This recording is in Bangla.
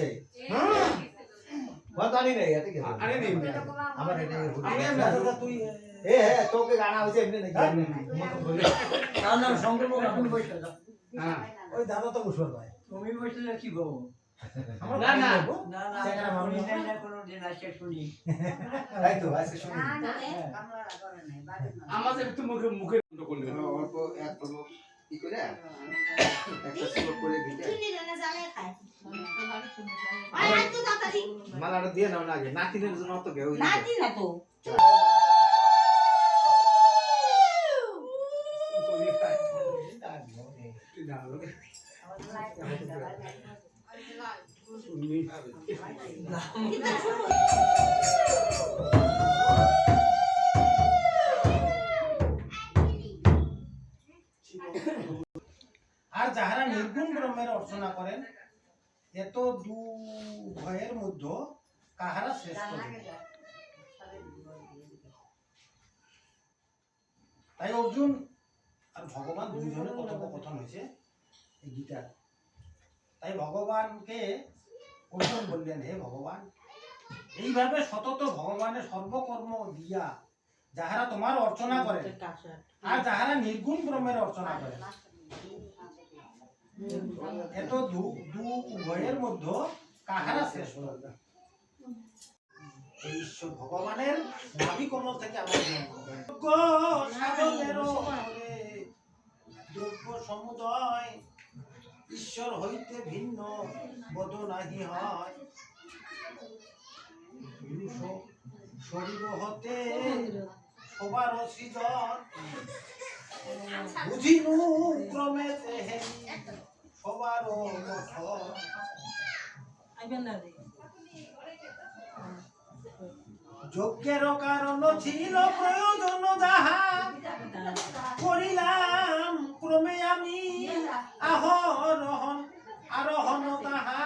আছে बतानी नहीं है ठीक है अरे नहीं আমার এটা তুই এ হ্যাঁ তোকে গানা হইছে এমনি নাকি না না সংকল্প আপনি বসে যাও হ্যাঁ ওই দাদা তো মুশফর ভাই তুমি বসলে কি গো না না না না সেখানে মামনি না কোনো দিন আসে শুনি তাই তো আজকে শুনি আমাদের তো মুখে মুখে বন্ধ করলে অল্প এত কি করে একটা স্লোপ করে দিতে মালাটা দিয়ে নাও না আগে নাতিনের জন্য তো কেউ নাতি না তো আর যাহারা নির্গুণ ব্রহ্মের অর্চনা করেন এত দু ভয়ের মধ্যে কাহারা শ্রেষ্ঠ তাই অর্জুন আর ভগবান দুইজনে কথোপকথন হয়েছে এই গীতার তাই ভগবানকে অর্জুন বললেন হে ভগবান এইভাবে সতত ভগবানের সর্বকর্ম দিয়া যাহারা তোমার অর্চনা করে আর যাহারা নির্গুণ ব্রহ্মের অর্চনা করে এত দু উভয়ের মধ্যে কাহারা শ্রেষ্ঠ এই ঈশ্বর ভগবানের নাভি কমল থেকে আমার দ্রব্য সমুদয় ঈশ্বর হইতে ভিন্ন বদ নাহি হয় শরীর হতে সবার সৃজন বুঝিনু ক্রমে সবার যজ্ঞের কারণ ছিল প্রয়োজন যাহা করিলাম ক্রমে আমি আরোহণ তাহা